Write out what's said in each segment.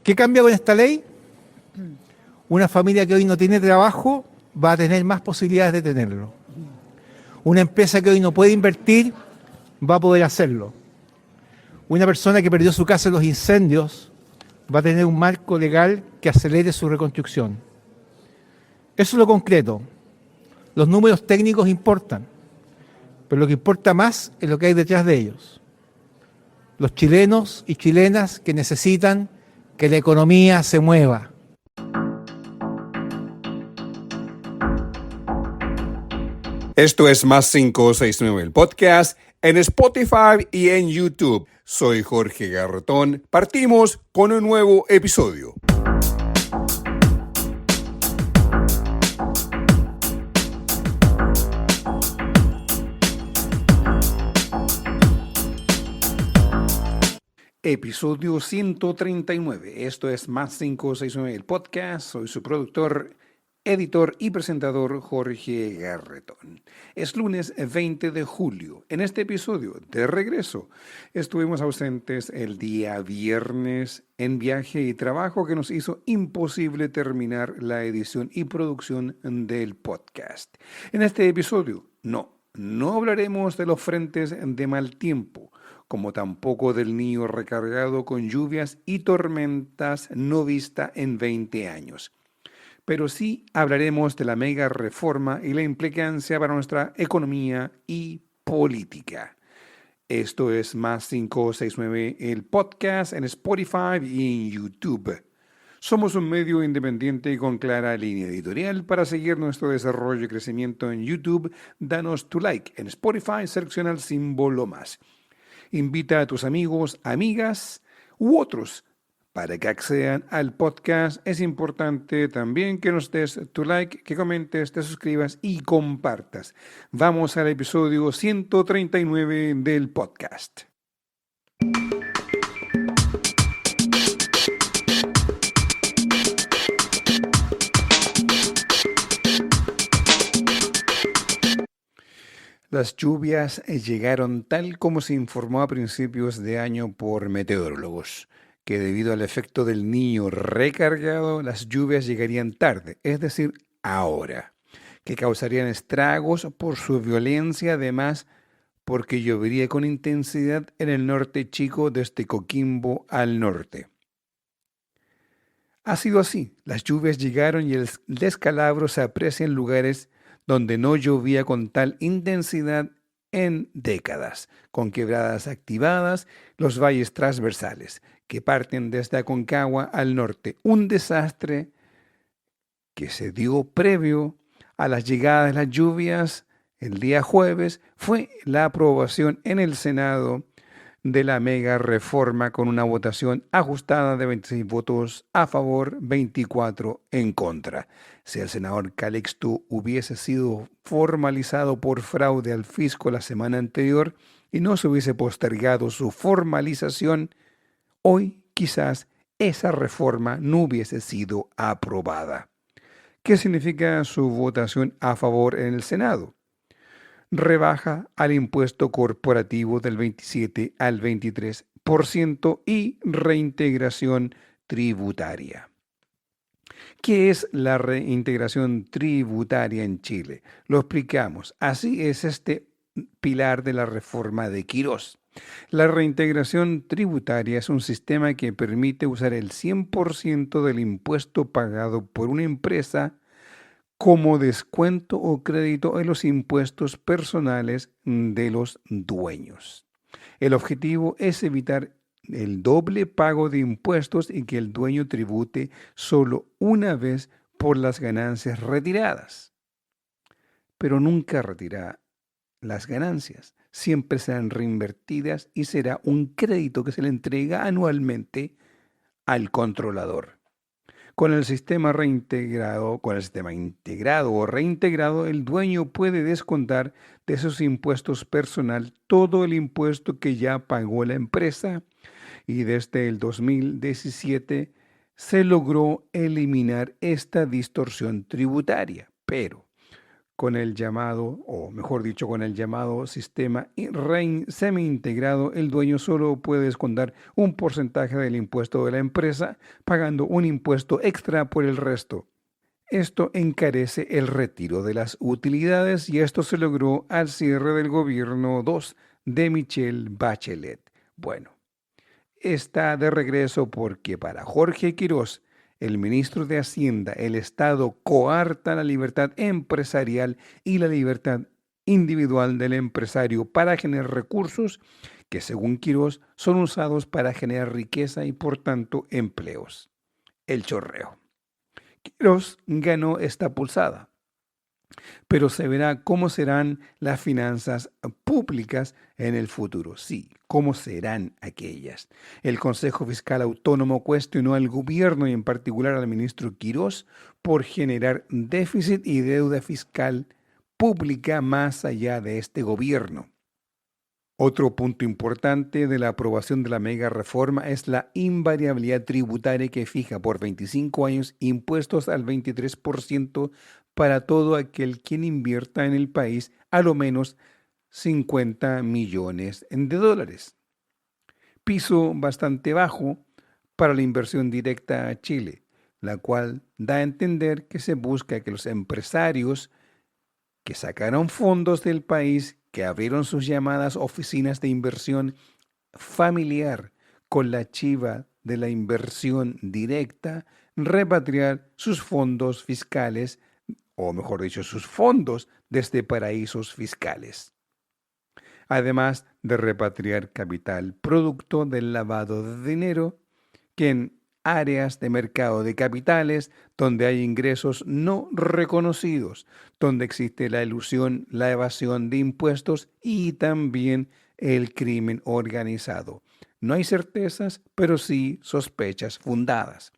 ¿Qué cambia con esta ley? Una familia que hoy no tiene trabajo va a tener más posibilidades de tenerlo. Una empresa que hoy no puede invertir va a poder hacerlo. Una persona que perdió su casa en los incendios va a tener un marco legal que acelere su reconstrucción. Eso es lo concreto. Los números técnicos importan, pero lo que importa más es lo que hay detrás de ellos. Los chilenos y chilenas que necesitan que la economía se mueva. Esto es Más 569, el podcast en Spotify y en YouTube. Soy Jorge Garretón. Partimos con un nuevo episodio. Episodio 139. Esto es Más 569, el podcast. Soy su productor, editor y presentador Jorge Garretón. Es lunes 20 de julio. En este episodio de regreso estuvimos ausentes el día viernes en viaje y trabajo que nos hizo imposible terminar la edición y producción del podcast. En este episodio no hablaremos de los frentes de mal tiempo, como tampoco del niño recargado con lluvias y tormentas no vista en 20 años. Pero sí hablaremos de la mega reforma y la implicancia para nuestra economía y política. Esto es Más 569, el podcast en Spotify y en YouTube. Somos un medio independiente y con clara línea editorial. Para seguir nuestro desarrollo y crecimiento en YouTube, danos tu like. En Spotify, selecciona el símbolo más. Invita a tus amigos, amigas u otros para que accedan al podcast. Es importante también que nos des tu like, que comentes, te suscribas y compartas. Vamos al episodio 139 del podcast. Las lluvias llegaron tal como se informó a principios de año por meteorólogos, que debido al efecto del niño recargado, las lluvias llegarían tarde, es decir, ahora, que causarían estragos por su violencia, además porque llovería con intensidad en el norte chico desde Coquimbo al norte. Ha sido así, las lluvias llegaron y el descalabro se aprecia en lugares donde no llovía con tal intensidad en décadas, con quebradas activadas, los valles transversales, que parten desde Aconcagua al norte. Un desastre que se dio previo a las llegadas de las lluvias el día jueves fue la aprobación en el Senado de la mega reforma con una votación ajustada de 26 votos a favor, 24 en contra. Si el senador Calixto hubiese sido formalizado por fraude al fisco la semana anterior y no se hubiese postergado su formalización, hoy quizás esa reforma no hubiese sido aprobada. ¿Qué significa su votación a favor en el Senado? Rebaja al impuesto corporativo del 27 al 23% y reintegración tributaria. ¿Qué es la reintegración tributaria en Chile? Lo explicamos. Así es este pilar de la reforma de Quirós. La reintegración tributaria es un sistema que permite usar el 100% del impuesto pagado por una empresa como descuento o crédito en los impuestos personales de los dueños. El objetivo es evitar el doble pago de impuestos y que el dueño tribute solo una vez por las ganancias retiradas. Pero nunca retira las ganancias, siempre serán reinvertidas y será un crédito que se le entrega anualmente al controlador. Con el sistema integrado o reintegrado, el dueño puede descontar de sus impuestos personal todo el impuesto que ya pagó la empresa, y desde el 2017 se logró eliminar esta distorsión tributaria. Pero, con el llamado, o mejor dicho, con el llamado sistema semi-integrado, el dueño solo puede descontar un porcentaje del impuesto de la empresa, pagando un impuesto extra por el resto. Esto encarece el retiro de las utilidades y esto se logró al cierre del gobierno 2 de Michelle Bachelet. Bueno, está de regreso porque para Jorge Quirós, el ministro de Hacienda, el Estado coarta la libertad empresarial y la libertad individual del empresario para generar recursos que, según Quirós, son usados para generar riqueza y, por tanto, empleos. El chorreo. Quirós ganó esta pulsada, pero se verá cómo serán las finanzas públicas en el futuro. Sí, cómo serán aquellas. El Consejo Fiscal Autónomo cuestionó al gobierno y en particular al ministro Quirós por generar déficit y deuda fiscal pública más allá de este gobierno. Otro punto importante de la aprobación de la mega reforma es la invariabilidad tributaria que fija por 25 años impuestos al 23% para todo aquel quien invierta en el país a lo menos 50 millones de dólares. Piso bastante bajo para la inversión directa a Chile, la cual da a entender que se busca que los empresarios que sacaron fondos del país, que abrieron sus llamadas oficinas de inversión familiar con la chiva de la inversión directa, repatriar sus fondos fiscales, o mejor dicho, sus fondos desde paraísos fiscales. Además de repatriar capital producto del lavado de dinero, que en áreas de mercado de capitales donde hay ingresos no reconocidos, donde existe la elusión, la evasión de impuestos y también el crimen organizado. No hay certezas, pero sí sospechas fundadas.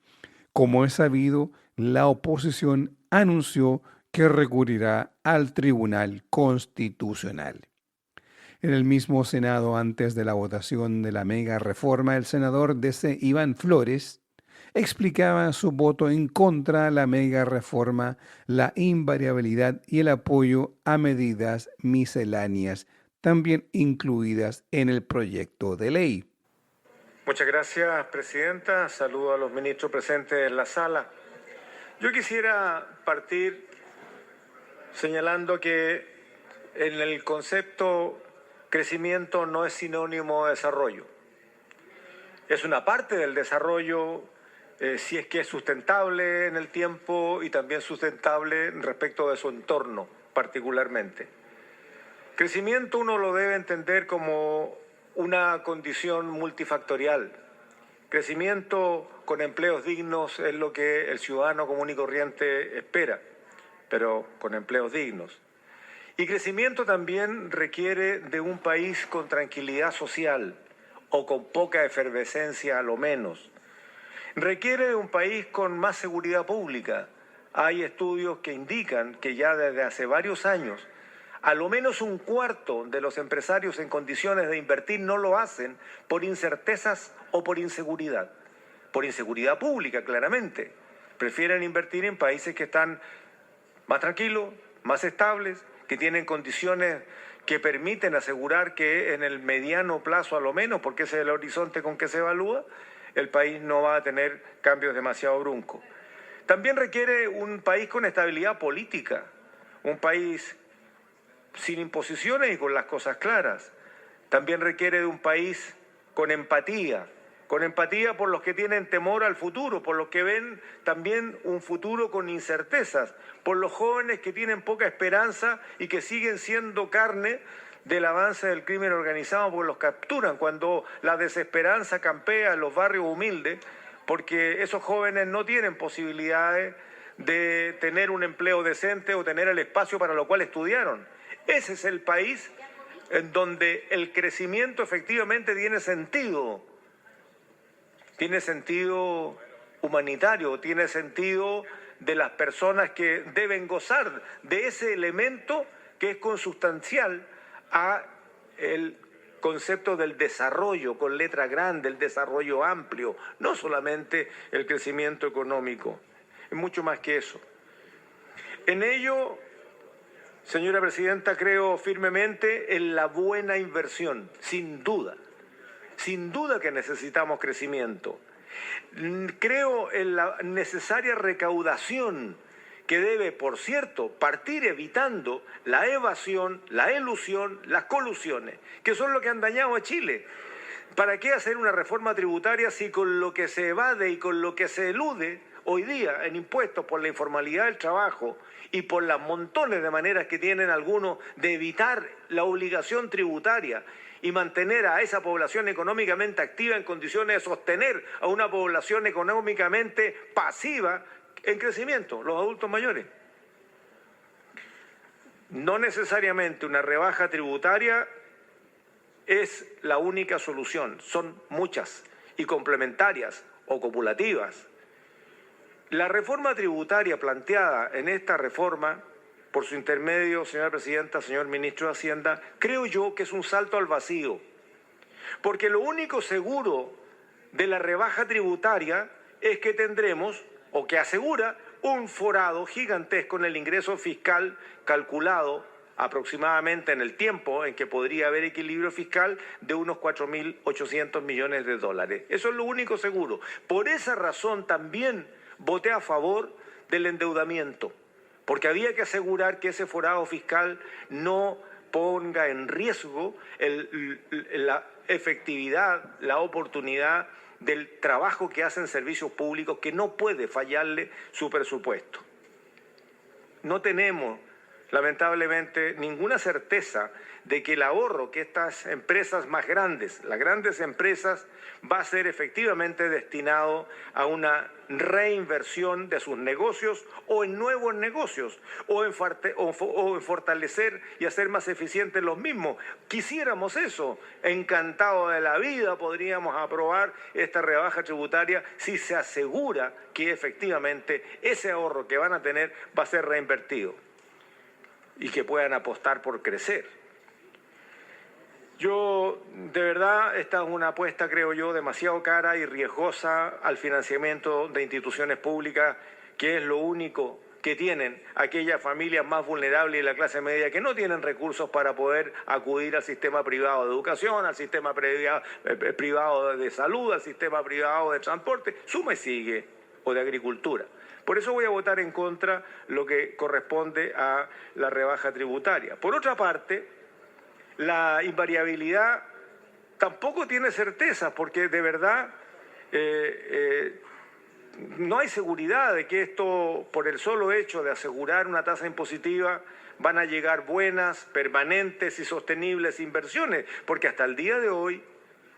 Como es sabido, la oposición anunció que recurrirá al Tribunal Constitucional. En el mismo Senado, antes de la votación de la mega reforma, el senador DC Iván Flores explicaba su voto en contra de la mega reforma, la invariabilidad y el apoyo a medidas misceláneas, también incluidas en el proyecto de ley. Muchas gracias, Presidenta. Saludo a los ministros presentes en la sala. Yo quisiera partir señalando que en el concepto crecimiento no es sinónimo de desarrollo. Es una parte del desarrollo si es que es sustentable en el tiempo y también sustentable respecto de su entorno particularmente. Crecimiento uno lo debe entender como una condición multifactorial. Crecimiento con empleos dignos es lo que el ciudadano común y corriente espera, pero con empleos dignos. Y crecimiento también requiere de un país con tranquilidad social o con poca efervescencia a lo menos. Requiere de un país con más seguridad pública. Hay estudios que indican que ya desde hace varios años, a lo menos un cuarto de los empresarios en condiciones de invertir no lo hacen por incertezas o por inseguridad. Por inseguridad pública, claramente. Prefieren invertir en países que están más tranquilos, más estables, que tienen condiciones que permiten asegurar que en el mediano plazo a lo menos, porque ese es el horizonte con que se evalúa, el país no va a tener cambios demasiado bruncos. También requiere un país con estabilidad política, un país sin imposiciones y con las cosas claras. También requiere de un país con empatía por los que tienen temor al futuro, por los que ven también un futuro con incertezas, por los jóvenes que tienen poca esperanza y que siguen siendo carne del avance del crimen organizado porque los capturan cuando la desesperanza campea en los barrios humildes, porque esos jóvenes no tienen posibilidades de tener un empleo decente o tener el espacio para lo cual estudiaron. Ese es el país en donde el crecimiento efectivamente tiene sentido humanitario, tiene sentido de las personas que deben gozar de ese elemento que es consustancial a el concepto del desarrollo con letra grande, el desarrollo amplio, no solamente el crecimiento económico, es mucho más que eso. En ello Señora Presidenta, creo firmemente en la buena inversión, sin duda que necesitamos crecimiento. Creo en la necesaria recaudación que debe, por cierto, partir evitando la evasión, la elusión, las colusiones, que son lo que han dañado a Chile. ¿Para qué hacer una reforma tributaria si con lo que se evade y con lo que se elude hoy día en impuestos por la informalidad del trabajo y por las montones de maneras que tienen algunos de evitar la obligación tributaria y mantener a esa población económicamente activa en condiciones de sostener a una población económicamente pasiva en crecimiento, los adultos mayores? No necesariamente una rebaja tributaria es la única solución, son muchas y complementarias o copulativas. La reforma tributaria planteada en esta reforma, por su intermedio, señora Presidenta, señor Ministro de Hacienda, creo yo que es un salto al vacío, porque lo único seguro de la rebaja tributaria es que tendremos, o que asegura, un forado gigantesco en el ingreso fiscal calculado aproximadamente en el tiempo en que podría haber equilibrio fiscal de unos 4.800 millones de dólares. Eso es lo único seguro. Por esa razón también voté a favor del endeudamiento, porque había que asegurar que ese forado fiscal no ponga en riesgo la efectividad, la oportunidad del trabajo que hacen servicios públicos, que no puede fallarle su presupuesto. No tenemos, lamentablemente, ninguna certeza de que el ahorro que estas empresas más grandes, las grandes empresas, va a ser efectivamente destinado a una reinversión de sus negocios o en nuevos negocios o en fortalecer y hacer más eficientes los mismos. Quisiéramos eso, encantado de la vida podríamos aprobar esta rebaja tributaria si se asegura que efectivamente ese ahorro que van a tener va a ser reinvertido y que puedan apostar por crecer. Yo, de verdad, esta es una apuesta, creo yo, demasiado cara y riesgosa al financiamiento de instituciones públicas, que es lo único que tienen aquellas familias más vulnerables y la clase media que no tienen recursos para poder acudir al sistema privado de educación, al sistema privado de salud, al sistema privado de transporte, suma y sigue, o de agricultura. Por eso voy a votar en contra lo que corresponde a la rebaja tributaria. Por otra parte, la invariabilidad tampoco tiene certeza, porque de verdad no hay seguridad de que esto, por el solo hecho de asegurar una tasa impositiva, van a llegar buenas, permanentes y sostenibles inversiones, porque hasta el día de hoy,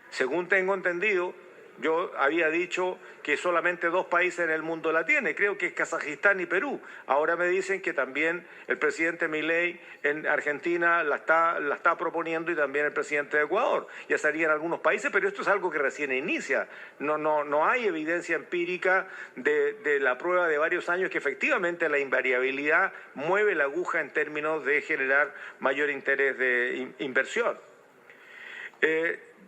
según tengo entendido, yo había dicho que solamente 2 países en el mundo la tienen, creo que es Kazajistán y Perú. Ahora me dicen que también el presidente Milei en Argentina la está proponiendo y también el presidente de Ecuador. Ya estarían algunos países, pero esto es algo que recién inicia. No hay evidencia empírica de la prueba de varios años que efectivamente la invariabilidad mueve la aguja en términos de generar mayor interés de inversión.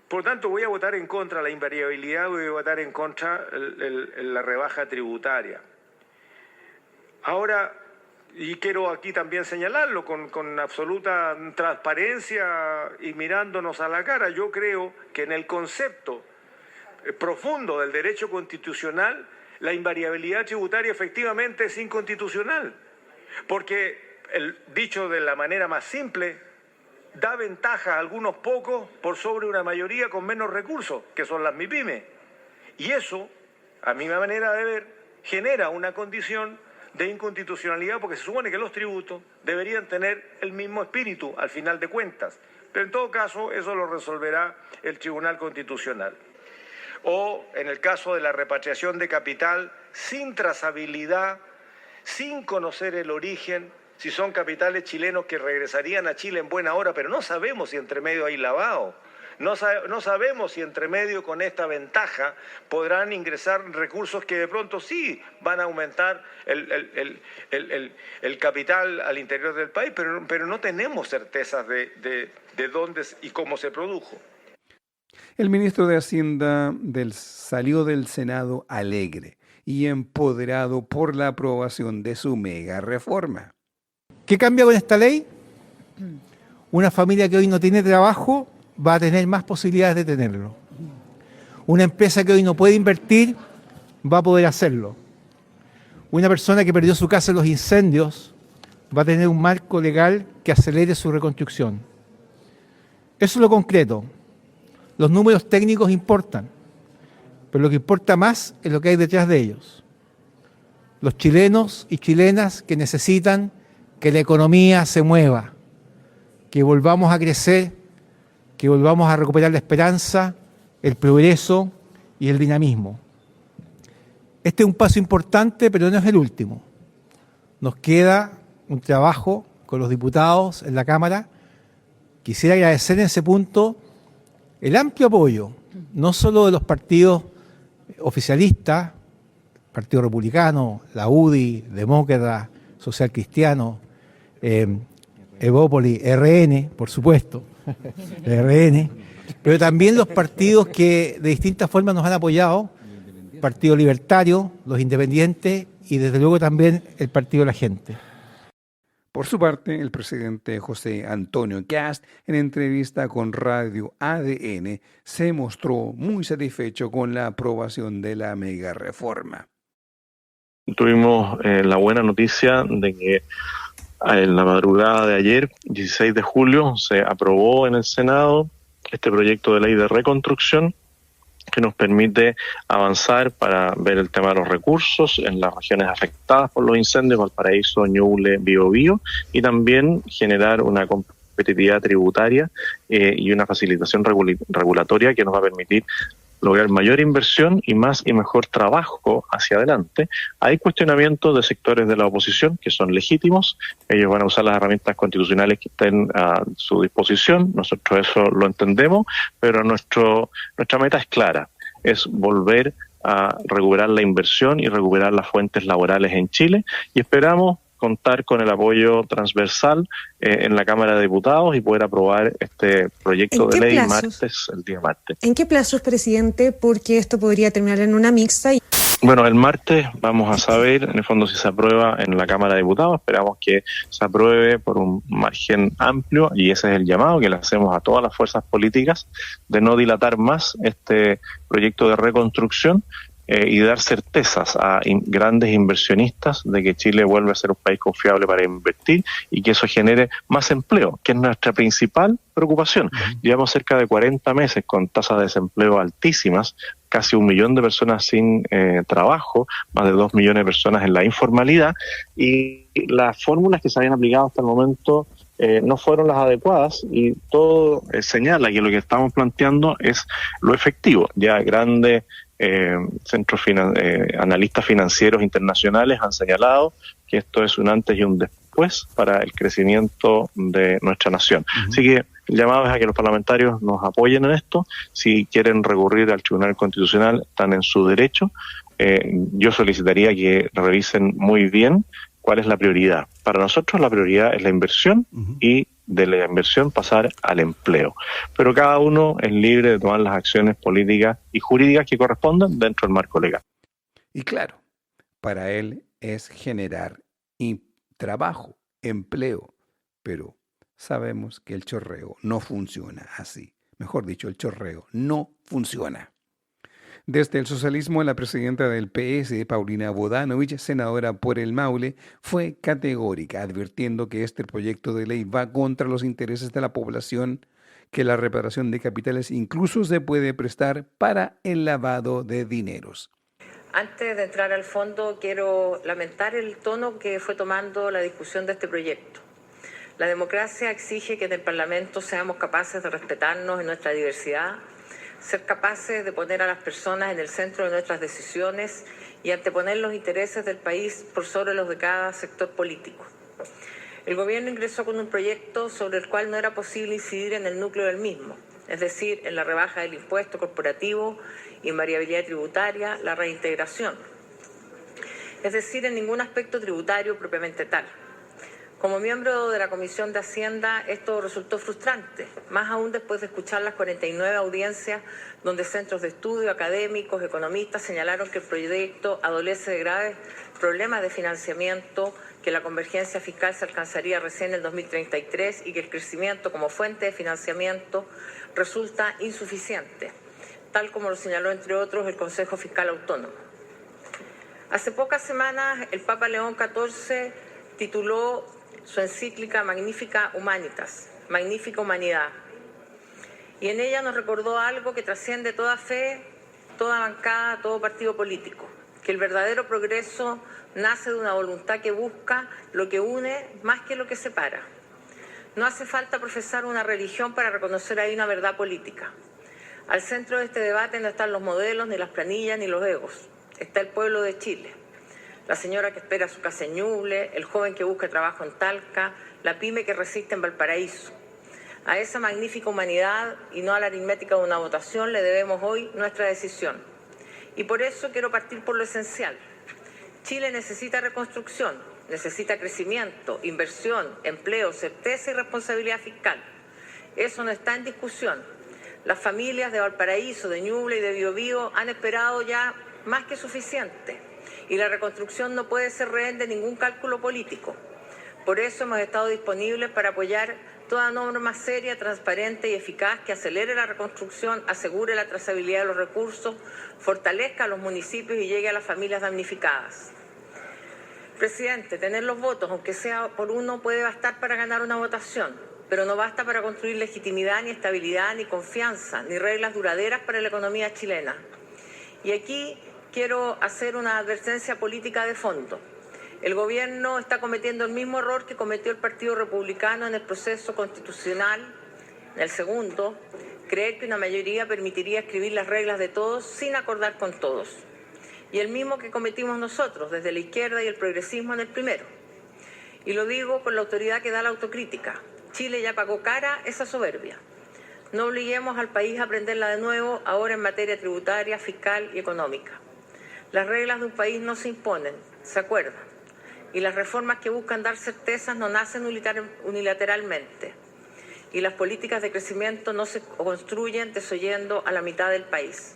Por tanto, voy a votar en contra de la invariabilidad, voy a votar en contra la rebaja tributaria. Ahora, y quiero aquí también señalarlo con absoluta transparencia y mirándonos a la cara, yo creo que en el concepto profundo del derecho constitucional, la invariabilidad tributaria efectivamente es inconstitucional, porque, dicho de la manera más simple, da ventaja a algunos pocos por sobre una mayoría con menos recursos, que son las MIPYME. Y eso, a mi manera de ver, genera una condición de inconstitucionalidad, porque se supone que los tributos deberían tener el mismo espíritu al final de cuentas. Pero en todo caso, eso lo resolverá el Tribunal Constitucional. O, en el caso de la repatriación de capital, sin trazabilidad, sin conocer el origen, si son capitales chilenos que regresarían a Chile en buena hora, pero no sabemos si entre medio hay lavado. No sabemos si entre medio con esta ventaja podrán ingresar recursos que de pronto sí van a aumentar el capital al interior del país, pero no tenemos certezas de dónde y cómo se produjo. El ministro de Hacienda salió del Senado alegre y empoderado por la aprobación de su mega reforma. ¿Qué cambia con esta ley? Una familia que hoy no tiene trabajo va a tener más posibilidades de tenerlo. Una empresa que hoy no puede invertir va a poder hacerlo. Una persona que perdió su casa en los incendios va a tener un marco legal que acelere su reconstrucción. Eso es lo concreto. Los números técnicos importan, pero lo que importa más es lo que hay detrás de ellos. Los chilenos y chilenas que necesitan que la economía se mueva, que volvamos a crecer, que volvamos a recuperar la esperanza, el progreso y el dinamismo. Este es un paso importante, pero no es el último. Nos queda un trabajo con los diputados en la Cámara. Quisiera agradecer en ese punto el amplio apoyo, no solo de los partidos oficialistas, Partido Republicano, la UDI, Demócrata, Social Cristiano, Evópoli, RN, por supuesto, RN, pero también los partidos que de distintas formas nos han apoyado, Partido Libertario, los Independientes y desde luego también el Partido de la Gente. Por su parte, el presidente José Antonio Kast, en entrevista con Radio ADN, se mostró muy satisfecho con la aprobación de la mega reforma. Tuvimos la buena noticia de que en la madrugada de ayer, 16 de julio, se aprobó en el Senado este proyecto de ley de reconstrucción que nos permite avanzar para ver el tema de los recursos en las regiones afectadas por los incendios, Valparaíso, Ñuble, Biobío, y también generar una competitividad tributaria y una facilitación regulatoria que nos va a permitir lograr mayor inversión y más y mejor trabajo hacia adelante. Hay cuestionamientos de sectores de la oposición que son legítimos, ellos van a usar las herramientas constitucionales que estén a su disposición, nosotros eso lo entendemos, pero nuestra meta es clara, es volver a recuperar la inversión y recuperar las fuentes laborales en Chile, y esperamos contar con el apoyo transversal en la Cámara de Diputados y poder aprobar este proyecto de ley el día martes. ¿En qué plazos, presidente? Porque esto podría terminar en una mixta. Bueno, el martes vamos a saber, en el fondo, si se aprueba en la Cámara de Diputados. Esperamos que se apruebe por un margen amplio y ese es el llamado que le hacemos a todas las fuerzas políticas de no dilatar más este proyecto de reconstrucción y dar certezas a grandes inversionistas de que Chile vuelve a ser un país confiable para invertir y que eso genere más empleo, que es nuestra principal preocupación. Llevamos cerca de 40 meses con tasas de desempleo altísimas, casi 1 millón de personas sin trabajo, más de 2 millones de personas en la informalidad, y las fórmulas que se habían aplicado hasta el momento no fueron las adecuadas, y todo señala que lo que estamos planteando es lo efectivo. Ya grandes analistas financieros internacionales han señalado que esto es un antes y un después para el crecimiento de nuestra nación. Así que el llamado es a que los parlamentarios nos apoyen en esto. Si quieren recurrir al Tribunal Constitucional, están en su derecho. Yo solicitaría que revisen muy bien cuál es la prioridad. Para nosotros la prioridad es la inversión y de la inversión pasar al empleo. Pero cada uno es libre de tomar las acciones políticas y jurídicas que correspondan dentro del marco legal. Y claro, para él es generar trabajo, empleo, pero sabemos que el chorreo no funciona así. Mejor dicho, el chorreo no funciona. Desde el socialismo, la presidenta del PS, Paulina Bodanovich, senadora por el Maule, fue categórica, advirtiendo que este proyecto de ley va contra los intereses de la población, que la reparación de capitales incluso se puede prestar para el lavado de dineros. Antes de entrar al fondo, quiero lamentar el tono que fue tomando la discusión de este proyecto. La democracia exige que en el Parlamento seamos capaces de respetarnos en nuestra diversidad, ser capaces de poner a las personas en el centro de nuestras decisiones y anteponer los intereses del país por sobre los de cada sector político. El gobierno ingresó con un proyecto sobre el cual no era posible incidir en el núcleo del mismo, es decir, en la rebaja del impuesto corporativo, invariabilidad tributaria, la reintegración, es decir, en ningún aspecto tributario propiamente tal. Como miembro de la Comisión de Hacienda, esto resultó frustrante, más aún después de escuchar las 49 audiencias donde centros de estudio, académicos, economistas señalaron que el proyecto adolece de graves problemas de financiamiento, que la convergencia fiscal se alcanzaría recién en el 2033 y que el crecimiento como fuente de financiamiento resulta insuficiente, tal como lo señaló, entre otros, el Consejo Fiscal Autónomo. Hace pocas semanas, el Papa León XIV tituló su encíclica Magnificat Humanitas, Magnífica Humanidad, y en ella nos recordó algo que trasciende toda fe, toda bancada, todo partido político, que el verdadero progreso nace de una voluntad que busca lo que une más que lo que separa. No hace falta profesar una religión para reconocer ahí una verdad política. Al centro de este debate no están los modelos, ni las planillas, ni los egos. Está el pueblo de Chile. La señora que espera su casa en Ñuble, el joven que busca trabajo en Talca, la pyme que resiste en Valparaíso. A esa magnífica humanidad y no a la aritmética de una votación le debemos hoy nuestra decisión. Y por eso quiero partir por lo esencial. Chile necesita reconstrucción, necesita crecimiento, inversión, empleo, certeza y responsabilidad fiscal. Eso no está en discusión. Las familias de Valparaíso, de Ñuble y de Biobío han esperado ya más que suficiente y la reconstrucción no puede ser rehén de ningún cálculo político. Por eso hemos estado disponibles para apoyar toda norma seria, transparente y eficaz que acelere la reconstrucción, asegure la trazabilidad de los recursos, fortalezca a los municipios y llegue a las familias damnificadas. Presidente, tener los votos, aunque sea por uno, puede bastar para ganar una votación, pero no basta para construir legitimidad, ni estabilidad, ni confianza, ni reglas duraderas para la economía chilena. Y aquí quiero hacer una advertencia política de fondo. El gobierno está cometiendo el mismo error que cometió el Partido Republicano en el proceso constitucional, en el segundo, creer que una mayoría permitiría escribir las reglas de todos sin acordar con todos. Y el mismo que cometimos nosotros, desde la izquierda y el progresismo en el primero. Y lo digo con la autoridad que da la autocrítica. Chile ya pagó cara esa soberbia. No obliguemos al país a aprenderla de nuevo ahora en materia tributaria, fiscal y económica. Las reglas de un país no se imponen, se acuerdan. Y las reformas que buscan dar certezas no nacen unilateralmente. Y las políticas de crecimiento no se construyen desoyendo a la mitad del país.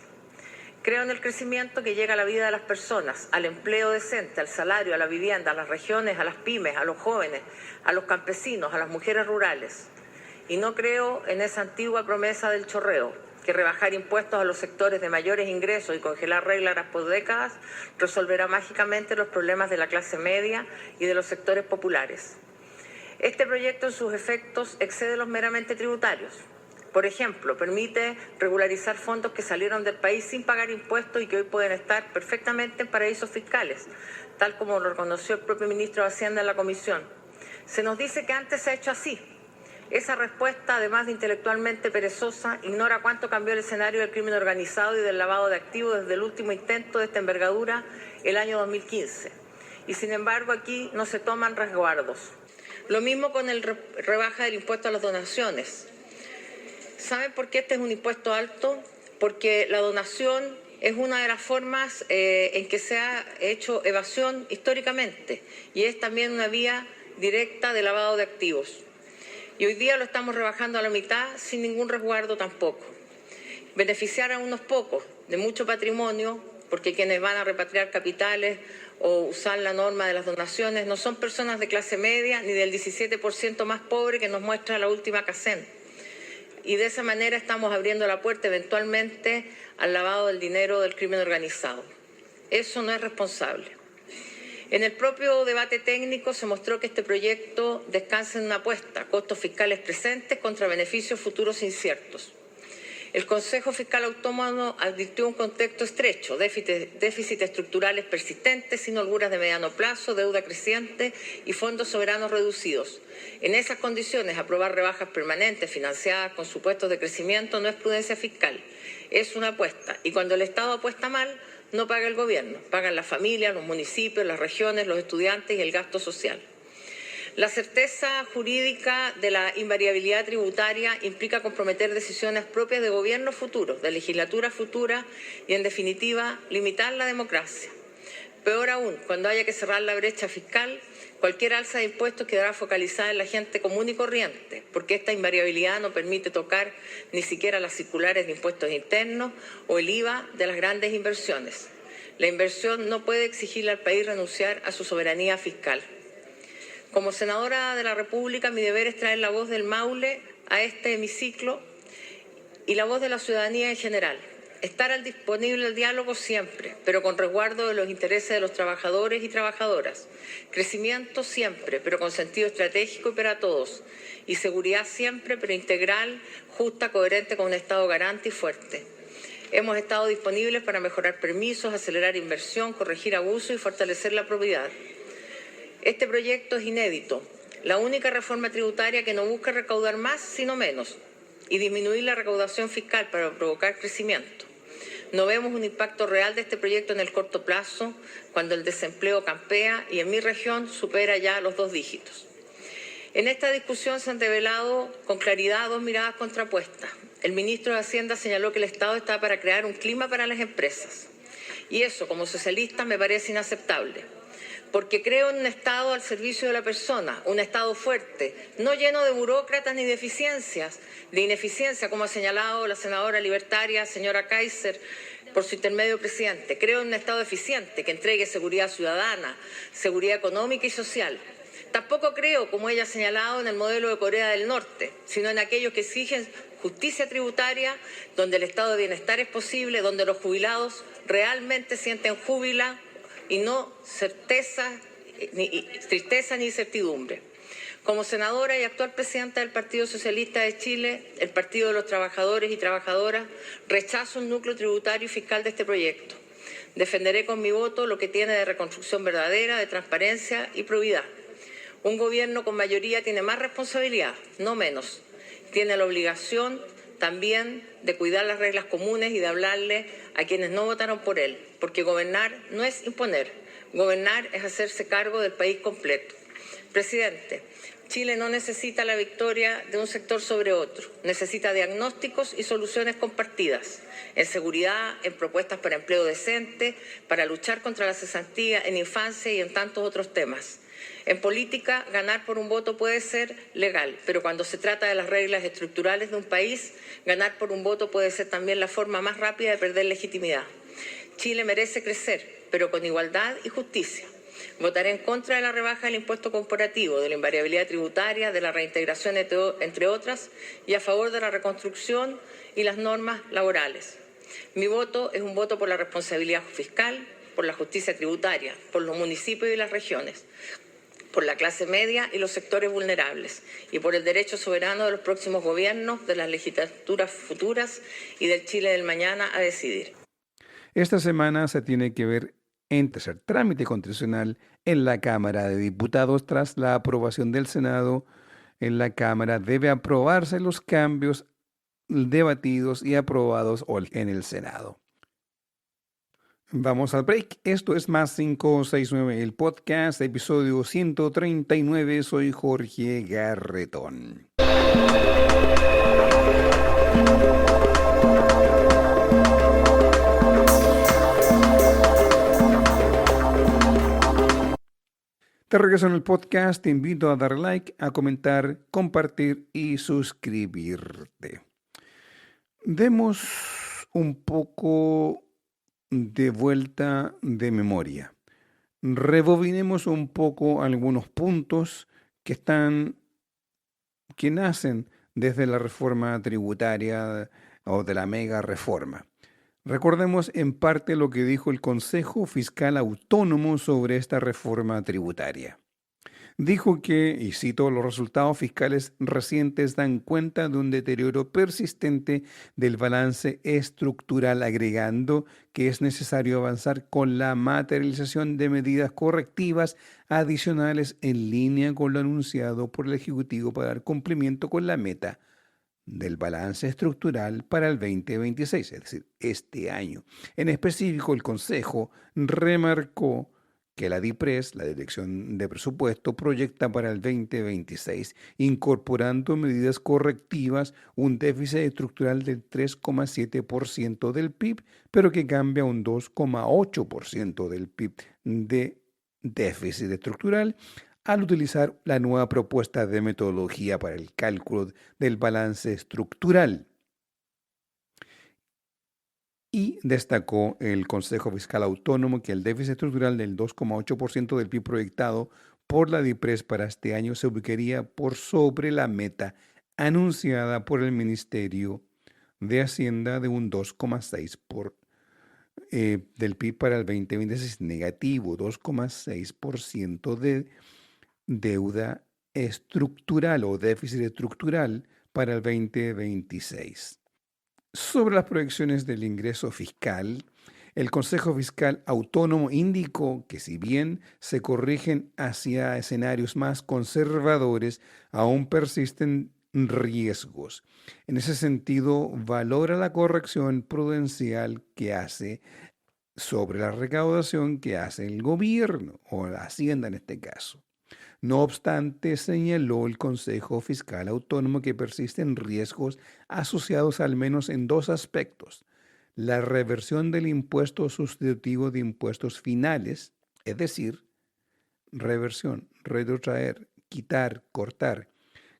Creo en el crecimiento que llega a la vida de las personas, al empleo decente, al salario, a la vivienda, a las regiones, a las pymes, a los jóvenes, a los campesinos, a las mujeres rurales. Y no creo en esa antigua promesa del chorreo, que rebajar impuestos a los sectores de mayores ingresos y congelar reglas por décadas resolverá mágicamente los problemas de la clase media y de los sectores populares. Este proyecto en sus efectos excede los meramente tributarios. Por ejemplo, permite regularizar fondos que salieron del país sin pagar impuestos y que hoy pueden estar perfectamente en paraísos fiscales, tal como lo reconoció el propio ministro de Hacienda en la comisión. Se nos dice que antes se ha hecho así. Esa respuesta, además de intelectualmente perezosa, ignora cuánto cambió el escenario del crimen organizado y del lavado de activos desde el último intento de esta envergadura, el año 2015. Y sin embargo, aquí no se toman resguardos. Lo mismo con el rebaja del impuesto a las donaciones. ¿Saben por qué este es un impuesto alto? Porque la donación es una de las formas en que se ha hecho evasión históricamente y es también una vía directa de lavado de activos. Y hoy día lo estamos rebajando a la mitad sin ningún resguardo tampoco. Beneficiar a unos pocos de mucho patrimonio, porque quienes van a repatriar capitales o usar la norma de las donaciones no son personas de clase media ni del 17% más pobre que nos muestra la última CACEN. Y de esa manera estamos abriendo la puerta eventualmente al lavado del dinero del crimen organizado. Eso no es responsable. En el propio debate técnico se mostró que este proyecto descansa en una apuesta, costos fiscales presentes contra beneficios futuros inciertos. El Consejo Fiscal Autónomo advirtió un contexto estrecho, déficits estructurales persistentes, sin holguras de mediano plazo, deuda creciente y fondos soberanos reducidos. En esas condiciones, aprobar rebajas permanentes financiadas con supuestos de crecimiento no es prudencia fiscal, es una apuesta. Y cuando el Estado apuesta mal, no paga el gobierno, pagan las familias, los municipios, las regiones, los estudiantes y el gasto social. La certeza jurídica de la invariabilidad tributaria implica comprometer decisiones propias de gobiernos futuros, de legislaturas futuras y, en definitiva, limitar la democracia. Peor aún, cuando haya que cerrar la brecha fiscal, cualquier alza de impuestos quedará focalizada en la gente común y corriente, porque esta invariabilidad no permite tocar ni siquiera las circulares de impuestos internos o el IVA de las grandes inversiones. La inversión no puede exigirle al país renunciar a su soberanía fiscal. Como senadora de la República, mi deber es traer la voz del Maule a este hemiciclo y la voz de la ciudadanía en general. Estar disponible al diálogo siempre, pero con resguardo de los intereses de los trabajadores y trabajadoras. Crecimiento siempre, pero con sentido estratégico y para todos. Y seguridad siempre, pero integral, justa, coherente con un Estado garante y fuerte. Hemos estado disponibles para mejorar permisos, acelerar inversión, corregir abusos y fortalecer la propiedad. Este proyecto es inédito, la única reforma tributaria que no busca recaudar más, sino menos, y disminuir la recaudación fiscal para provocar crecimiento. No vemos un impacto real de este proyecto en el corto plazo, cuando el desempleo campea y en mi región supera ya los 2 dígitos. En esta discusión se han revelado con claridad 2 miradas contrapuestas. El ministro de Hacienda señaló que el Estado está para crear un clima para las empresas. Y eso, como socialista, me parece inaceptable. Porque creo en un Estado al servicio de la persona, un Estado fuerte, no lleno de burócratas ni de ineficiencia, como ha señalado la senadora libertaria, señora Kaiser, por su intermedio presidente. Creo en un Estado eficiente que entregue seguridad ciudadana, seguridad económica y social. Tampoco creo, como ella ha señalado, en el modelo de Corea del Norte, sino en aquellos que exigen justicia tributaria, donde el estado de bienestar es posible, donde los jubilados realmente sienten júbilo y no tristeza ni incertidumbre. Como senadora y actual presidenta del Partido Socialista de Chile, el Partido de los Trabajadores y Trabajadoras, rechazo un núcleo tributario y fiscal de este proyecto. Defenderé con mi voto lo que tiene de reconstrucción verdadera, de transparencia y probidad. Un gobierno con mayoría tiene más responsabilidad, no menos. Tiene la obligación también de cuidar las reglas comunes y de hablarle a quienes no votaron por él, porque gobernar no es imponer, gobernar es hacerse cargo del país completo. Presidente, Chile no necesita la victoria de un sector sobre otro, necesita diagnósticos y soluciones compartidas, en seguridad, en propuestas para empleo decente, para luchar contra la cesantía en infancia y en tantos otros temas. En política, ganar por un voto puede ser legal, pero cuando se trata de las reglas estructurales de un país, ganar por un voto puede ser también la forma más rápida de perder legitimidad. Chile merece crecer, pero con igualdad y justicia. Votaré en contra de la rebaja del impuesto corporativo, de la invariabilidad tributaria, de la reintegración, entre otras, y a favor de la reconstrucción y las normas laborales. Mi voto es un voto por la responsabilidad fiscal, por la justicia tributaria, por los municipios y las regiones, por la clase media y los sectores vulnerables, y por el derecho soberano de los próximos gobiernos, de las legislaturas futuras y del Chile del mañana a decidir. Esta semana se tiene que ver en tercer trámite constitucional en la Cámara de Diputados tras la aprobación del Senado. En la Cámara debe aprobarse los cambios debatidos y aprobados en el Senado. Vamos al break. Esto es Más 569, el podcast, episodio 139. Soy Jorge Garretón. Te regreso en el podcast. Te invito a dar like, a comentar, compartir y suscribirte. Demos un poco de vuelta de memoria. Rebobinemos un poco algunos puntos que nacen desde la reforma tributaria o de la mega reforma. Recordemos en parte lo que dijo el Consejo Fiscal Autónomo sobre esta reforma tributaria. Dijo que, y cito, los resultados fiscales recientes dan cuenta de un deterioro persistente del balance estructural, agregando que es necesario avanzar con la materialización de medidas correctivas adicionales en línea con lo anunciado por el Ejecutivo para dar cumplimiento con la meta del balance estructural para el 2026, es decir, este año. En específico, el Consejo remarcó que la DIPRES, la Dirección de Presupuesto, proyecta para el 2026, incorporando medidas correctivas, un déficit estructural del 3,7% del PIB, pero que cambia a un 2,8% del PIB de déficit estructural, al utilizar la nueva propuesta de metodología para el cálculo del balance estructural. Y destacó el Consejo Fiscal Autónomo que el déficit estructural del 2,8% del PIB proyectado por la DIPRES para este año se ubicaría por sobre la meta anunciada por el Ministerio de Hacienda de un 2,6% del PIB para el 2026, negativo 2,6% de deuda estructural o déficit estructural para el 2026. Sobre las proyecciones del ingreso fiscal, el Consejo Fiscal Autónomo indicó que si bien se corrigen hacia escenarios más conservadores, aún persisten riesgos. En ese sentido, valora la corrección prudencial que hace sobre la recaudación que hace el gobierno o la Hacienda en este caso. No obstante, señaló el Consejo Fiscal Autónomo que persisten riesgos asociados al menos en dos aspectos: la reversión del impuesto sustitutivo de impuestos finales, es decir, reversión, retrotraer, quitar, cortar,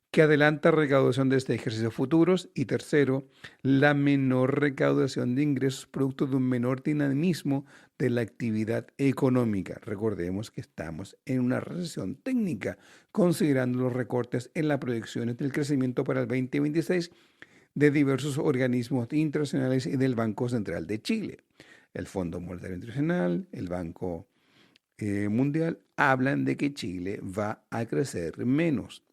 que adelanta recaudación desde ejercicios futuros, y tercero, la menor recaudación de ingresos producto de un menor dinamismo de la actividad económica. Recordemos que estamos en una recesión técnica, considerando los recortes en las proyecciones del crecimiento para el 2026 de diversos organismos internacionales y del Banco Central de Chile. El Fondo Monetario Internacional, el Banco Mundial, hablan de que Chile va a crecer menos.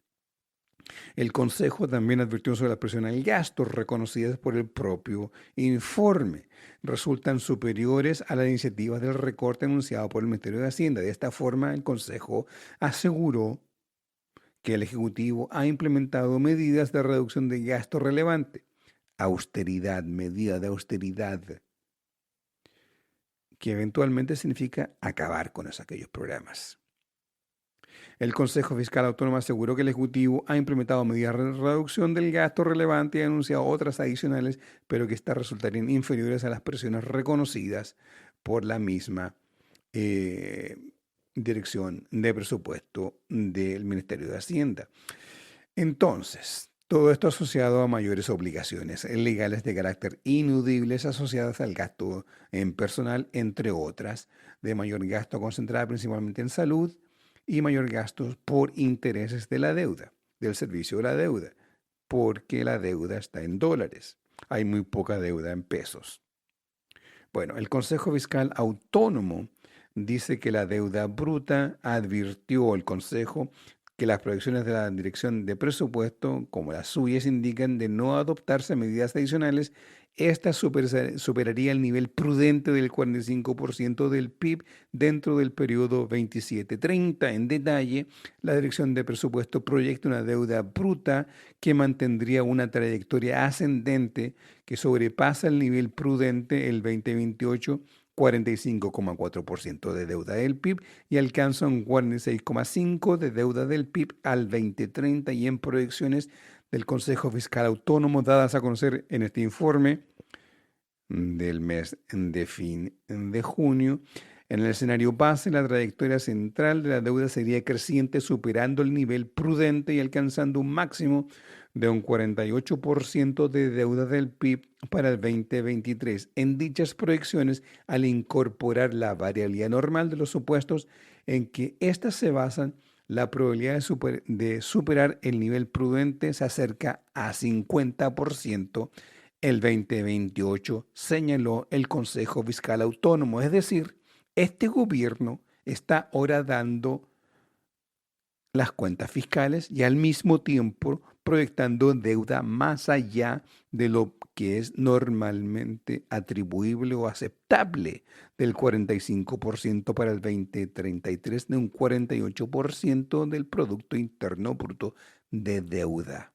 El Consejo también advirtió sobre la presión al gasto reconocidas por el propio informe. Resultan superiores a las iniciativas del recorte anunciado por el Ministerio de Hacienda. De esta forma, el Consejo aseguró que el Ejecutivo ha implementado medidas de reducción de gasto relevante. Austeridad, medida de austeridad, que eventualmente significa acabar con aquellos programas. El Consejo Fiscal Autónomo aseguró que el Ejecutivo ha implementado medidas de reducción del gasto relevante y ha anunciado otras adicionales, pero que estas resultarían inferiores a las presiones reconocidas por la misma Dirección de Presupuesto del Ministerio de Hacienda. Entonces, todo esto asociado a mayores obligaciones legales de carácter ineludibles asociadas al gasto en personal, entre otras, de mayor gasto concentrada principalmente en salud, y mayor gasto por intereses de la deuda, del servicio de la deuda, porque la deuda está en dólares. Hay muy poca deuda en pesos. Bueno, el Consejo Fiscal Autónomo dice que la deuda bruta, advirtió el Consejo, que las proyecciones de la Dirección de Presupuesto, como las suyas, indican de no adoptarse medidas adicionales. Esta superaría el nivel prudente del 45% del PIB dentro del periodo 27-30. En detalle, la Dirección de Presupuesto proyecta una deuda bruta que mantendría una trayectoria ascendente que sobrepasa el nivel prudente el 2028, 45,4% de deuda del PIB, y alcanza un 46,5% de deuda del PIB al 2030, y en proyecciones del Consejo Fiscal Autónomo dadas a conocer en este informe del mes de fin de junio. En el escenario base, la trayectoria central de la deuda sería creciente, superando el nivel prudente y alcanzando un máximo de un 48% de deuda del PIB para el 2023. En dichas proyecciones, al incorporar la variabilidad normal de los supuestos en que éstas se basan, la probabilidad de superar el nivel prudente se acerca a 50% el 2028, señaló el Consejo Fiscal Autónomo. Es decir, este gobierno está ahora dando las cuentas fiscales y al mismo tiempo proyectando deuda más allá de lo que es normalmente atribuible o aceptable, del 45% para el 2033, de un 48% del Producto Interno Bruto de deuda.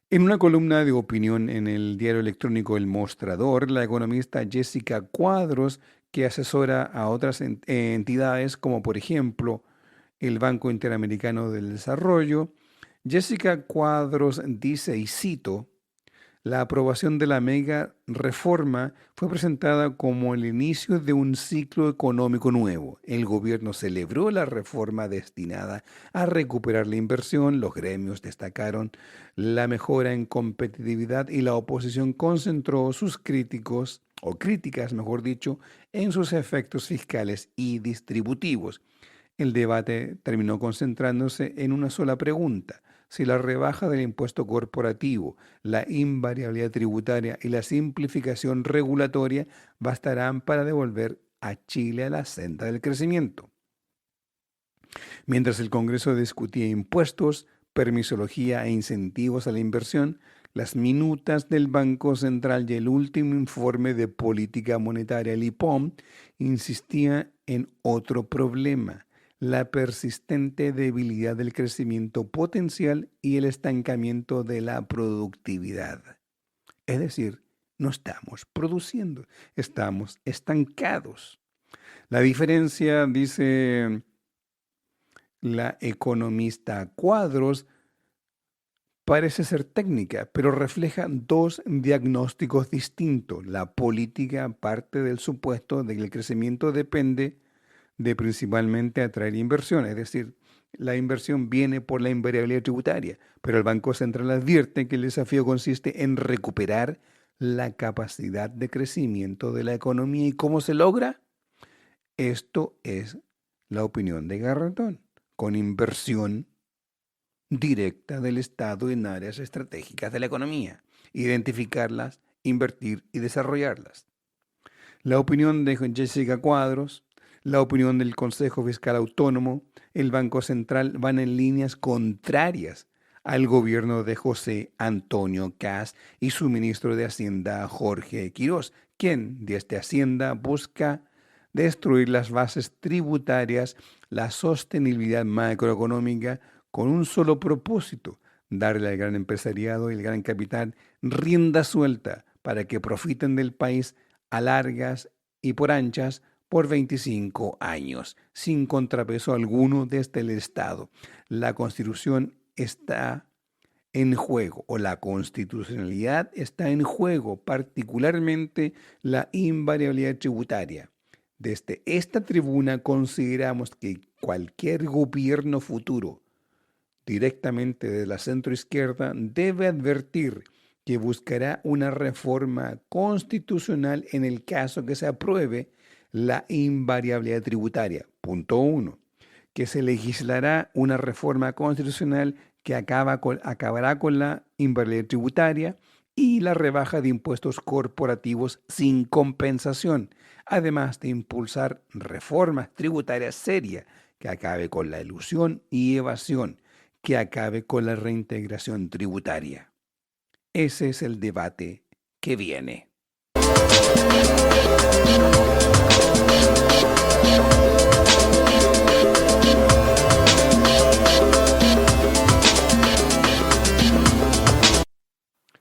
En una columna de opinión en el diario electrónico El Mostrador, la economista Jessica Cuadros, que asesora a otras entidades como por ejemplo el Banco Interamericano del Desarrollo, Jessica Cuadros dice, y cito: La aprobación de la mega reforma fue presentada como el inicio de un ciclo económico nuevo. El gobierno celebró la reforma destinada a recuperar la inversión, los gremios destacaron la mejora en competitividad y la oposición concentró sus críticas, mejor dicho, en sus efectos fiscales y distributivos. El debate terminó concentrándose en una sola pregunta: si la rebaja del impuesto corporativo, la invariabilidad tributaria y la simplificación regulatoria bastarán para devolver a Chile a la senda del crecimiento. Mientras el Congreso discutía impuestos, permisología e incentivos a la inversión, las minutas del Banco Central y el último informe de política monetaria, el IPOM, insistían en otro problema: la persistente debilidad del crecimiento potencial y el estancamiento de la productividad. Es decir, no estamos produciendo, estamos estancados. La diferencia, dice la economista Cuadros, parece ser técnica, pero refleja dos diagnósticos distintos. La política parte del supuesto de que el crecimiento depende de principalmente atraer inversión, es decir, la inversión viene por la invariabilidad tributaria, pero el Banco Central advierte que el desafío consiste en recuperar la capacidad de crecimiento de la economía. ¿Y cómo se logra? Esto es la opinión de Garretón, con inversión directa del Estado en áreas estratégicas de la economía, identificarlas, invertir y desarrollarlas. La opinión de Jessica Cuadros, la opinión del Consejo Fiscal Autónomo, el Banco Central van en líneas contrarias al gobierno de José Antonio Kast y su ministro de Hacienda, Jorge Quirós, quien desde Hacienda busca destruir las bases tributarias, la sostenibilidad macroeconómica, con un solo propósito: darle al gran empresariado y el gran capital rienda suelta para que profiten del país a largas y por anchas por 25 años, sin contrapeso alguno desde el Estado. La Constitución está en juego, o la constitucionalidad está en juego, particularmente la invariabilidad tributaria. Desde esta tribuna consideramos que cualquier gobierno futuro, directamente de la centroizquierda, debe advertir que buscará una reforma constitucional en el caso que se apruebe la invariabilidad tributaria. Punto 1. Que se legislará una reforma constitucional que acabará con la invariabilidad tributaria y la rebaja de impuestos corporativos sin compensación, además de impulsar reformas tributarias serias que acabe con la elusión y evasión, que acabe con la reintegración tributaria. Ese es el debate que viene.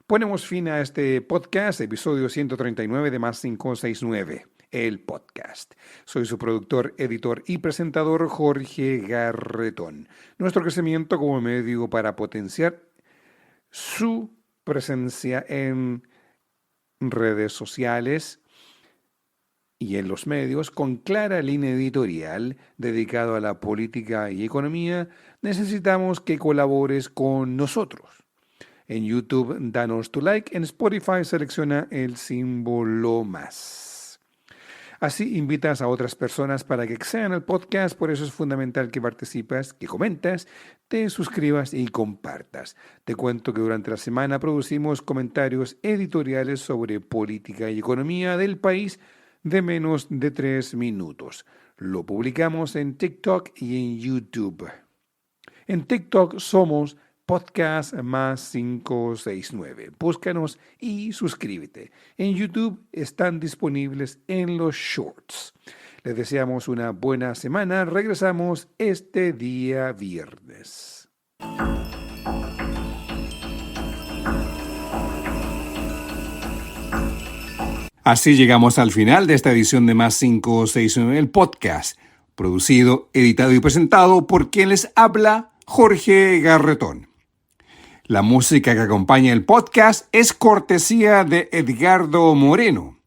Ponemos fin a este podcast, episodio 139 de Más 569, el podcast. Soy su productor, editor y presentador, Jorge Garretón. Nuestro crecimiento como medio para potenciar su presencia en redes sociales y en los medios, con clara línea editorial dedicado a la política y economía, necesitamos que colabores con nosotros. En YouTube, danos tu like. En Spotify, selecciona el símbolo más. Así invitas a otras personas para que accedan al podcast. Por eso es fundamental que participes, que comentas, te suscribas y compartas. Te cuento que durante la semana producimos comentarios editoriales sobre política y economía del país de menos de 3 minutos. Lo publicamos en TikTok y en YouTube. En TikTok somos Podcast Más 569. Búscanos y suscríbete. En YouTube están disponibles en los shorts. Les deseamos una buena semana. Regresamos este día viernes. Así llegamos al final de esta edición de Más 569, el podcast, producido, editado y presentado por quien les habla, Jorge Garretón. La música que acompaña el podcast es cortesía de Edgardo Moreno.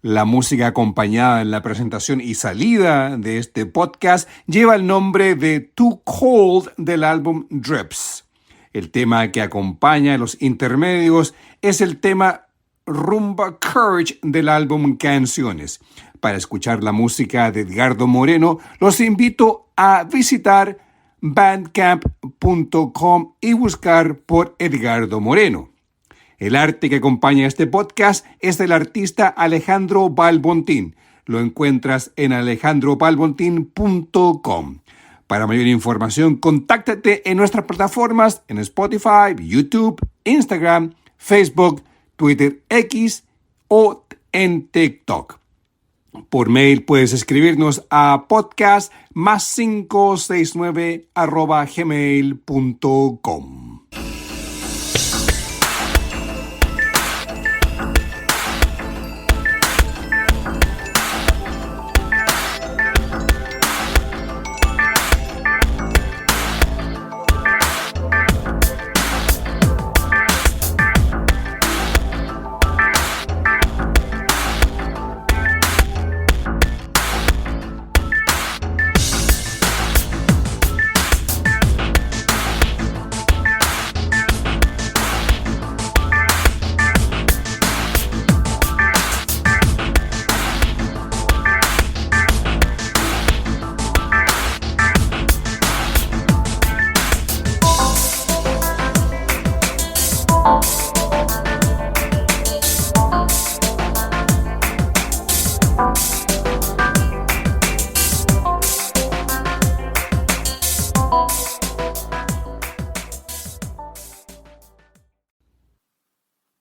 La música acompañada en la presentación y salida de este podcast lleva el nombre de Too Cold del álbum Drips. El tema que acompaña los intermedios es el tema Rumba Courage del álbum Canciones. Para escuchar la música de Edgardo Moreno, los invito a visitar bandcamp.com y buscar por Edgardo Moreno. El arte que acompaña este podcast es del artista Alejandro Balbontín. Lo encuentras en alejandrobalbontin.com. Para mayor información, contáctate en nuestras plataformas en Spotify, YouTube, Instagram, Facebook, Twitter X o en TikTok. Por mail puedes escribirnos a podcast+569@gmail.com.